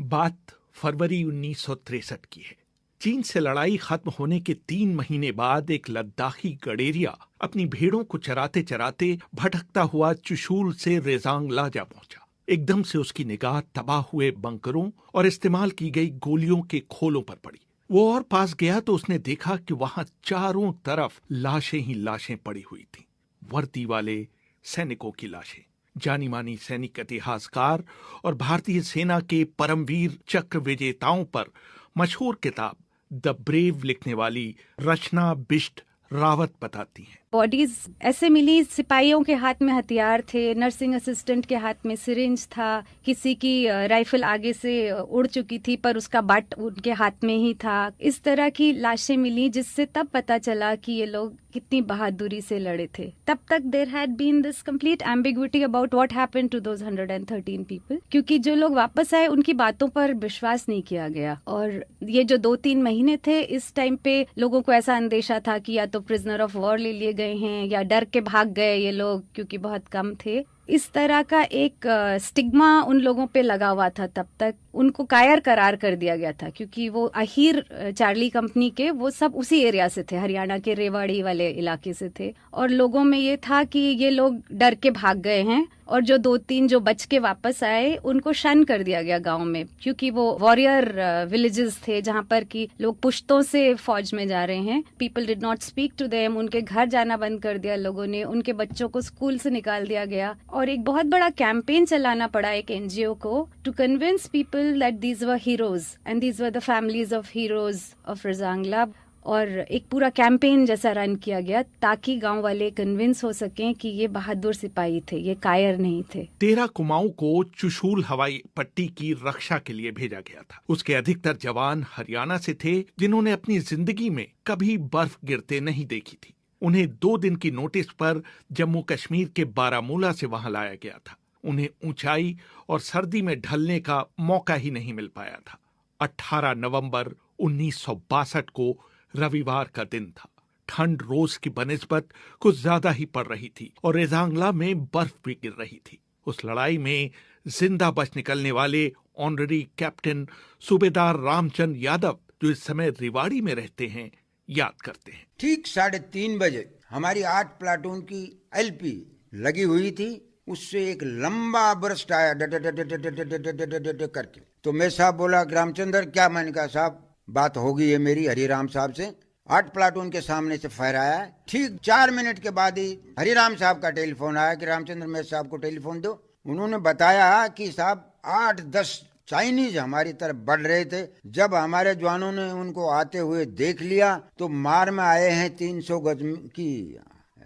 बात फरवरी 1963 की है। चीन से लड़ाई खत्म होने के 3 महीने बाद एक लद्दाखी गडेरिया अपनी भेड़ों को चराते चराते भटकता हुआ चुशूल से रेजांगला जा पहुंचा। एकदम से उसकी निगाह तबाह हुए बंकरों और इस्तेमाल की गई गोलियों के खोलों पर पड़ी। वो और पास गया तो उसने देखा कि वहां चारों तरफ लाशें ही लाशें पड़ी हुई थीं। वर्दी वाले सैनिकों की लाशें। जानी मानी सैनिक इतिहासकार और भारतीय सेना के परमवीर चक्र विजेताओं पर मशहूर किताब द ब्रेव लिखने वाली रचना बिष्ट रावत बताती हैं। बॉडीज ऐसे मिली, सिपाहियों के हाथ में हथियार थे, नर्सिंग असिस्टेंट के हाथ में सिरिंज था, किसी की राइफल आगे से उड़ चुकी थी पर उसका बट उनके हाथ में ही था। इस तरह की लाशें मिली जिससे तब पता चला कि ये लोग कितनी बहादुरी से लड़े थे। तब तक there had been this complete ambiguity about what happened to those 113 people, क्योंकि जो लोग वापस आए उनकी बातों पर विश्वास नहीं किया गया। और ये जो 2-3 महीने थे, इस टाइम पे लोगों को ऐसा अंदेशा था कि या तो प्रिजनर ऑफ वॉर ले लिए गए हैं या डर के भाग गए ये लोग, क्योंकि बहुत कम थे। इस तरह का एक स्टिग्मा उन लोगों पे लगा हुआ था। तब तक उनको कायर करार कर दिया गया था, क्योंकि वो अहीर चार्ली कंपनी के वो सब उसी एरिया से थे, हरियाणा के रेवाड़ी वाले इलाके से थे। और लोगों में ये था कि ये लोग डर के भाग गए हैं, और जो 2-3 जो बच के वापस आए उनको शन कर दिया गया गांव में, क्योंकि वो वॉरियर विलेजेस थे जहां पर कि लोग पुश्तों से फौज में जा रहे हैं। People did not speak to them, उनके घर जाना बंद कर दिया लोगों ने, उनके बच्चों को स्कूल से निकाल दिया गया। और एक बहुत बड़ा कैंपेन चलाना पड़ा एक एनजीओ को to convince people that these were heroes and these were the families of heroes of Rezang La. और एक पूरा कैंपेन जैसा रन किया गया ताकि गांव वाले कन्विंस हो सकें कि ये बहादुर सिपाही थे, ये कायर नहीं थे। 13 कुमाऊं को चुशूल हवाई पट्टी की रक्षा के लिए भेजा गया था। उसके अधिकतर जवान हरियाणा से थे, जिन्होंने अपनी जिंदगी में कभी बर्फ गिरते नहीं देखी थी। उन्हें 2 दिन की नोटिस पर जम्मू कश्मीर के बारामूला से वहां लाया गया था। उन्हें ऊंचाई और सर्दी में ढलने का मौका ही नहीं मिल पाया था। 18 नवंबर 1962 को रविवार का दिन था। ठंड रोज की बनिस्बत कुछ ज्यादा ही पड़ रही थी और रेजांगला में बर्फ भी गिर रही थी। उस लड़ाई में जिंदा बच निकलने वाले ऑनररी कैप्टन सूबेदार रामचंद्र यादव, जो इस समय रेवाड़ी में रहते हैं, याद करते हैं। ठीक 3:30 बजे हमारी 8 प्लाटून की एलपी लगी हुई थी, उससे एक लंबा बर्स्ट आया करके। तो मैं साहब बोला रामचंद्र क्या? मैंने कहा साहब बात होगी है मेरी हरिराम साहब से। 8 प्लाटून के सामने से फायर आया। ठीक 4 मिनट के बाद ही हरिराम साहब का टेलीफोन आया कि रामचंद्र मैं साहब को टेलीफोन दो। उन्होंने बताया कि साहब 8-10 चाइनीज हमारी तरफ बढ़ रहे थे। जब हमारे जवानों ने उनको आते हुए देख लिया तो मार में आए हैं 300 गज की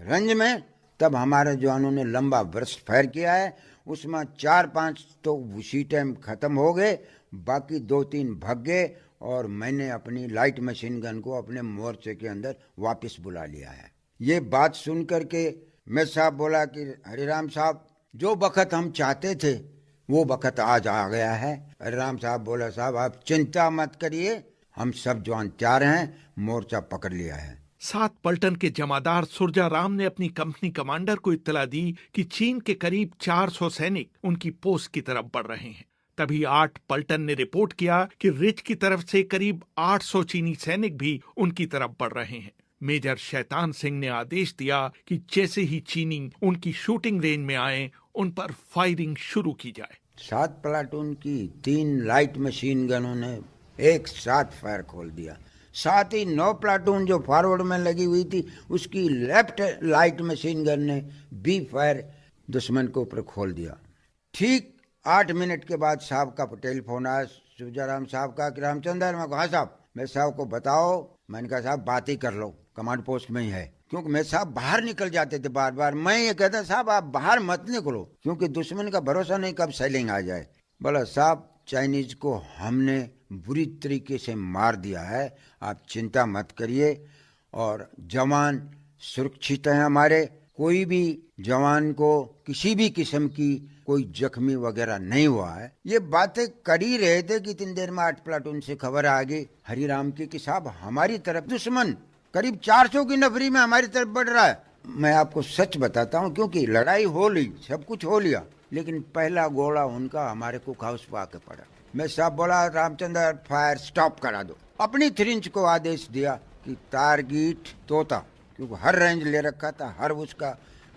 रेंज में। तब हमारे जवानों ने लंबा बर्स्ट फायर किया है। उसमें 4-5 तो उसी टाइम खत्म हो गए, बाकी 2-3 भाग गए और मैंने अपनी लाइट मशीन गन को अपने मोर्चे के अंदर वापस बुला लिया है। ये बात सुन करके मैं साहब बोला कि हरिराम साहब जो वक्त हम चाहते थे वो वक्त आज आ गया है। हरिराम साहब बोला साहब आप चिंता मत करिए, हम सब जवान तैयार हैं, मोर्चा पकड़ लिया है। 7 पलटन के जमादार सुरजा राम ने अपनी कंपनी कमांडर को इत्तला दी कि चीन के करीब 400 सैनिक उनकी पोस्ट की तरफ बढ़ रहे हैं। तभी 8 पलटन ने रिपोर्ट किया कि रिच की तरफ से करीब 800 चीनी सैनिक भी उनकी तरफ बढ़ रहे हैं। मेजर शैतान सिंह ने आदेश दिया कि जैसे ही चीनी उनकी शूटिंग रेंज में आए उन पर फायरिंग शुरू की जाए। 7 प्लाटून की 3 लाइट मशीन गनों ने एक साथ फायर खोल दिया। साथ ही 9 प्लाटून जो फॉरवर्ड में लगी हुई थी उसकी लेफ्ट लाइट मशीन गन ने भी फायर दुश्मन के ऊपर खोल दिया। ठीक 8 मिनट के बाद साहब का टेलीफोन आया सुजाराम साहब का कि रामचंद्र। मैं कहा साहब मैं साहब को बताओ। मैंने कहा साहब बात ही कर लो, कमांड पोस्ट में ही है। क्योंकि मैं साहब बाहर निकल जाते थे बार बार। मैं ये कहता साहब आप बाहर मत निकलो, क्योंकि दुश्मन का भरोसा नहीं कब सेलिंग आ जाए। बोला साहब चाइनीज को हमने बुरी तरीके से मार दिया है, आप चिंता मत करिए और जवान सुरक्षित हैं हमारे। कोई भी जवान को किसी भी किस्म की कोई जख्मी वगैरह नहीं हुआ है। ये बातें कर ही रहे थे कि इतनी देर में 8 प्लाटून से खबर आ गई हरिराम की कि साहब हमारी तरफ दुश्मन करीब 400 की नफरी में हमारी तरफ बढ़ रहा है। मैं आपको सच बताता हूँ, क्योंकि लड़ाई हो ली, सब कुछ हो लिया, लेकिन पहला गोला उनका हमारे को खाउस पा के पड़ा। मैं साहब बोला रामचंद्र फायर स्टॉप करा दो। अपनी 3 इंच को आदेश दिया कि टारगेट तोता, क्योंकि हर रेंज ले रखा था, हर उसका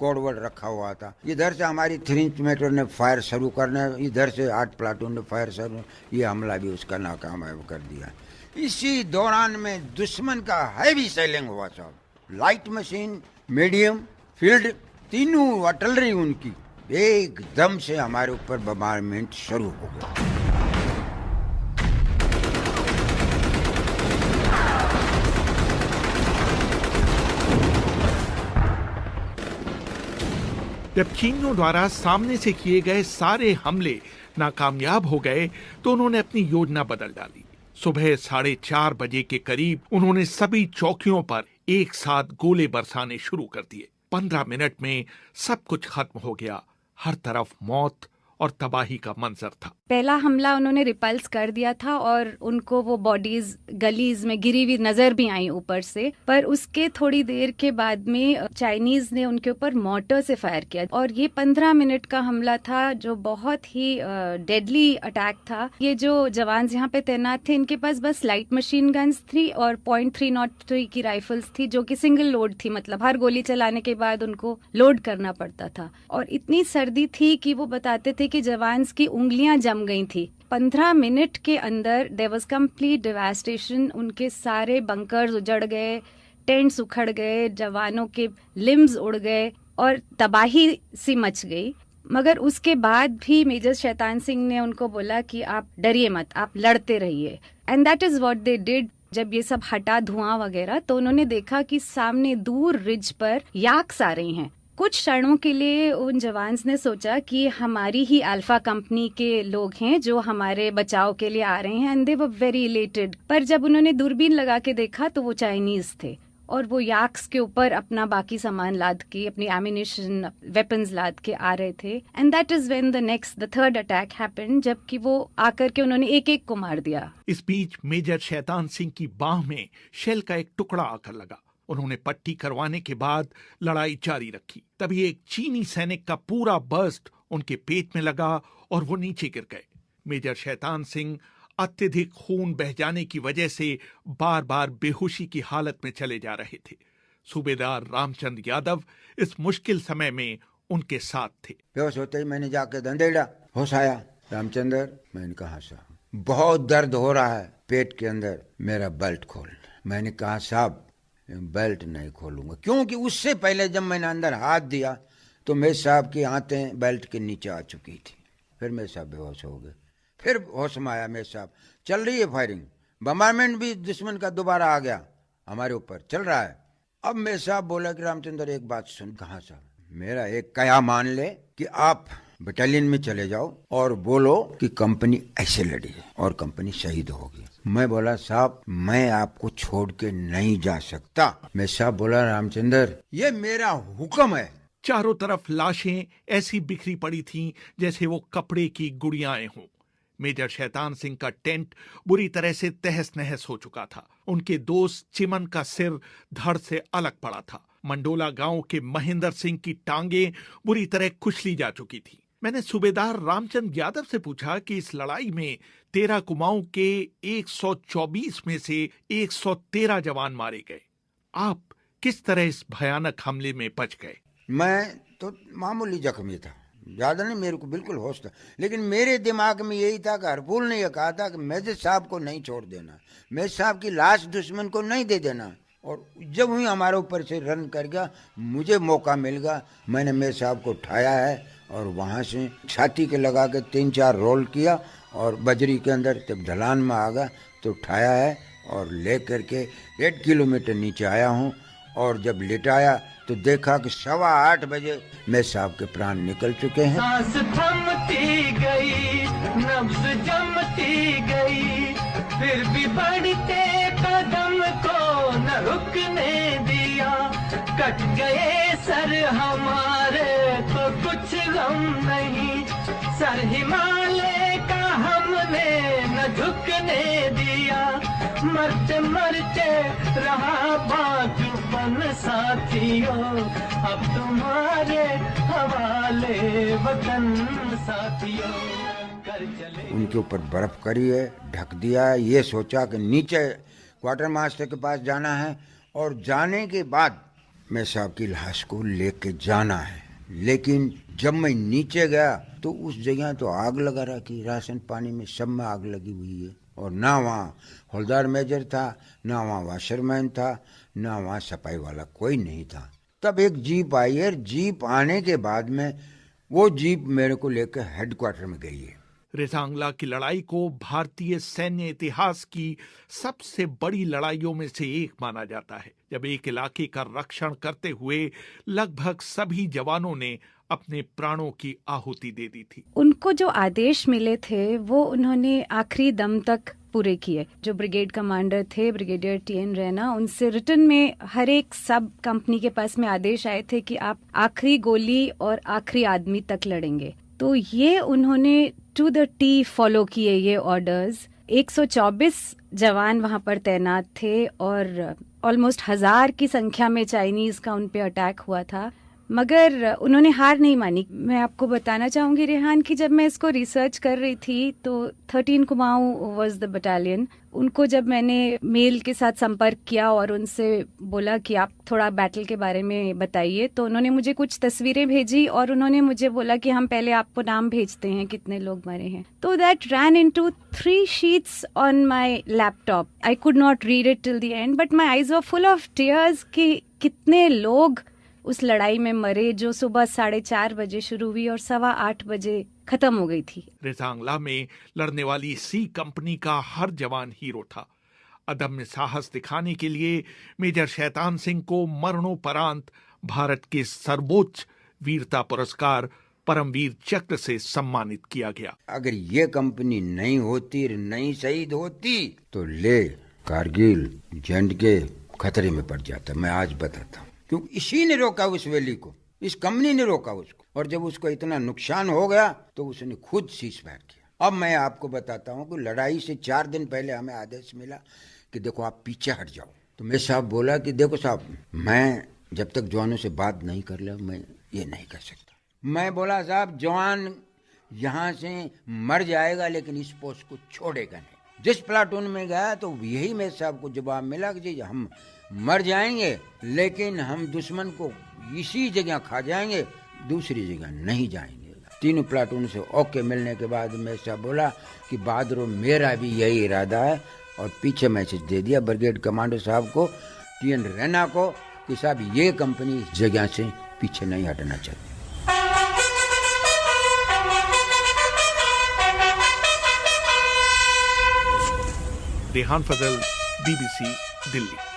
कोडवर्ड रखा हुआ था। इधर से हमारी 3 इंच मेट्रो ने फायर शुरू करने, इधर से 8 प्लाटून ने फायर शुरू, ये हमला भी उसका नाकामयाब कर दिया। इसी दौरान में दुश्मन का हैवी सेलिंग हुआ साहब। लाइट मशीन, मीडियम, फील्ड, तीनों आर्टिलरी उनकी एकदम से हमारे ऊपर बम्बारमेंट शुरू हो गया। जब चीनियों द्वारा सामने से किए गए सारे हमले नाकामयाब हो गए तो उन्होंने अपनी योजना बदल डाली। सुबह 4:30 बजे के करीब उन्होंने सभी चौकियों पर एक साथ गोले बरसाने शुरू कर दिए। 15 मिनट में सब कुछ खत्म हो गया। हर तरफ मौत और तबाही का मंजर था। पहला हमला उन्होंने रिपल्स कर दिया था और उनको वो बॉडीज गलीज में गिरी हुई नजर भी आई ऊपर से। पर उसके थोड़ी देर के बाद में चाइनीज ने उनके ऊपर मोर्टर से फायर किया और ये 15 मिनट का हमला था जो बहुत ही डेडली अटैक था। ये जो जवान यहाँ पे तैनात थे इनके पास बस लाइट मशीन गन्स थी और .303 की राइफल्स थी जो कि सिंगल लोड थी, मतलब हर गोली चलाने के बाद उनको लोड करना पड़ता था। और इतनी सर्दी थी कि वो बताते थे कि जवान की उंगलियां जम गई थी। 15 मिनट के अंदर देयर वाज कंप्लीट डिवास्टेशन। उनके सारे बंकर्स उजड़ गए, टेंट्स उखड़ गए, जवानों के लिम्स उड़ गए और तबाही सी मच गई। मगर उसके बाद भी मेजर शैतान सिंह ने उनको बोला कि आप डरिए मत, आप लड़ते रहिए। And that is what they did. जब ये सब हटा धुआं वगैरह तो उन्होंने देखा कि सामने दूर रिज पर याक्स आ रही हैं। कुछ क्षणों के लिए उन जवान्स ने सोचा कि हमारी ही अल्फा कंपनी के लोग हैं जो हमारे बचाव के लिए आ रहे हैं, and they were very elated. पर जब उन्होंने दूरबीन लगा के देखा तो वो चाइनीज थे और वो याक्स के ऊपर अपना बाकी सामान लाद के, अपनी एमिनेशन, वेपन्स लाद के आ रहे थे। And that is when the third attack happened, जबकि वो आकर के उन्होंने एक एक को मार दिया। इस बीच मेजर शैतान सिंह की बाह में शेल का एक टुकड़ा आकर लगा। उन्होंने पट्टी करवाने के बाद लड़ाई जारी रखी। तभी एक चीनी सैनिक का पूरा बर्स्ट उनके पेट में लगा और वो नीचे गिर गए। मेजर शैतान सिंह अत्यधिक खून बह जाने की वजह से बार बार बेहोशी की हालत में चले जा रहे थे। सूबेदार रामचंद्र यादव इस मुश्किल समय में उनके साथ थे। बेहोश होते ही मैंने जाके धंधेड़ा, होश आया। रामचंद्र, मैंने कहा साहब बहुत दर्द हो रहा है पेट के अंदर, मेरा बेल्ट खोल। मैंने कहा साहब बेल्ट नहीं खोलूंगा, क्योंकि उससे पहले जब मैंने अंदर हाथ दिया तो मेरे साहब की आंतें बेल्ट के नीचे आ चुकी थी। फिर मेरे साहब बेहोश हो गए। फिर होश में आया मेरे साहब, चल रही है फायरिंग, बम्बारमेंट भी दुश्मन का दोबारा आ गया, हमारे ऊपर चल रहा है। अब मेरे साहब बोला कि रामचंद्र एक बात सुन। कहा साहब? मेरा एक कया मान ले कि आप बटालियन में चले जाओ और बोलो कि कंपनी ऐसे लड़ी है और कंपनी शहीद होगी। मैं बोला साहब मैं आपको छोड़ के नहीं जा सकता। मैं साहब बोला रामचंद्र ये मेरा हुक्म है। चारों तरफ लाशें ऐसी बिखरी पड़ी थीं जैसे वो कपड़े की गुड़ियाएं हों। मेजर शैतान सिंह का टेंट बुरी तरह से तहस नहस हो चुका था। उनके दोस्त चिमन का सिर धड़ से अलग पड़ा था। मंडोला गांव के महेंद्र सिंह की टांगें बुरी तरह कुचली जा चुकी थी। मैंने सूबेदार रामचंद्र यादव से पूछा कि इस लड़ाई में 13 कुमाऊं के 124 में से 113 जवान मारे गए। आप किस तरह इस भयानक हमले में बच गए? मैं तो मामूली जख्मी था, ज्यादा नहीं, मेरे को बिल्कुल होश था। लेकिन मेरे दिमाग में यही था कि हरपुल ने यह कहा था कि मेजर साहब को नहीं छोड़ देना, मेजर साहब की लाश दुश्मन को नहीं दे देना। और जब ही हमारे ऊपर से रन कर गया, मुझे मौका मिल गया, मैंने मेजर साहब को उठाया है और वहाँ से छाती के लगा के 3-4 रोल किया और बजरी के अंदर जब ढलान में आ गया तो उठाया है और ले करके 1 किलोमीटर नीचे आया हूँ। और जब लेटाया तो देखा कि 8:15 बजे मेरे साहब के प्राण निकल चुके हैं। सांस थमती गई, नब्ज जमती गई, फिर भी बढ़ते कदम को न रुकने दिया। कट गए सर हमारे तो कुछ गम नहीं, सर हिमालय का हमने न झुकने दिया। मरते मरते रहा बाजूपन साथियों, अब तुम्हारे हवाले वतन साथियों। उनके ऊपर बर्फ करी है, ढक दिया है। ये सोचा कि नीचे क्वार्टर मास्टर के पास जाना है और जाने के बाद मैं साहब की लाश को लेके जाना है। लेकिन जब मैं नीचे गया तो उस जगह तो आग लगा रखी, राशन पानी में सब में आग लगी हुई है। और ना वहाँ हौलदार मेजर था, ना वहाँ वाशरमैन था, ना वहाँ सफाई वाला, कोई नहीं था। तब एक जीप आई है। जीप आने के बाद में वो जीप मेरे को लेकर हेडक्वार्टर में गई है। रेजांगला की लड़ाई को भारतीय सैन्य इतिहास की सबसे बड़ी लड़ाइयों में से एक माना जाता है, जब एक इलाके का रक्षण करते हुए लगभग सभी जवानों ने अपने प्राणों की आहुति दे दी थी। उनको जो आदेश मिले थे वो उन्होंने आखिरी दम तक पूरे किए। जो ब्रिगेड कमांडर थे ब्रिगेडियर टीएन रैना, उनसे रिटन में हर एक सब कंपनी के पास में आदेश आए थे कि आप आखिरी गोली और आखिरी आदमी तक लड़ेंगे। तो ये उन्होंने टू द टी फॉलो किए ये ऑर्डर्स। 124 जवान वहां पर तैनात थे और ऑलमोस्ट 1000 की संख्या में चाइनीज का उन पे अटैक हुआ था, मगर उन्होंने हार नहीं मानी। मैं आपको बताना चाहूंगी रेहान कि जब मैं इसको रिसर्च कर रही थी तो 13 कुमाऊं वाज द बटालियन। उनको जब मैंने मेल के साथ संपर्क किया और उनसे बोला कि आप थोड़ा बैटल के बारे में बताइए, तो उन्होंने मुझे कुछ तस्वीरें भेजी और उन्होंने मुझे बोला कि हम पहले आपको नाम भेजते हैं कितने लोग मरे हैं। तो that ran into 3 sheets on my laptop. I could not read it till the end, but my eyes were full of tears कि कितने लोग उस लड़ाई में मरे जो सुबह 4:30 बजे शुरू हुई और 8:15 बजे खत्म हो गई थी। रेजांगला में लड़ने वाली सी कंपनी का हर जवान हीरो था। अदम्य साहस दिखाने के लिए मेजर शैतान सिंह को मरणोपरांत भारत के सर्वोच्च वीरता पुरस्कार परमवीर चक्र से सम्मानित किया गया। अगर ये कंपनी नहीं होती, नहीं शहीद होती, तो ले कारगिल जंग के खतरे में पड़ जाता। मैं आज बताता हूँ, क्योंकि इसी ने रोका उस वैली को, इस कंपनी ने रोका उसको। और जब उसको इतना नुकसान हो गया तो उसने खुद सीज फायर किया। अब मैं आपको बताता हूँ कि लड़ाई से 4 दिन पहले हमें आदेश मिला कि देखो आप पीछे हट जाओ। तो मैं साहब बोला कि देखो साहब, मैं जब तक जवानों से बात नहीं कर लिया मैं ये नहीं कर सकता। मैं बोला साहब जवान यहाँ से मर जाएगा लेकिन इस पोस्ट को छोड़ेगा नहीं। जिस प्लाटून में गया तो यही मेरे साहब को जवाब मिला कि जी हम मर जाएंगे लेकिन हम दुश्मन को इसी जगह खा जाएंगे, दूसरी जगह नहीं जाएंगे। 3 प्लाटून से ओके मिलने के बाद मैं साहब बोला कि बहादुर मेरा भी यही इरादा है, और पीछे मैसेज दे दिया ब्रिगेड कमांडर साहब को, टीएन रैना को, कि साहब ये कंपनी इस जगह से पीछे नहीं हटना चाहती। रेहान फजल, BBC, दिल्ली।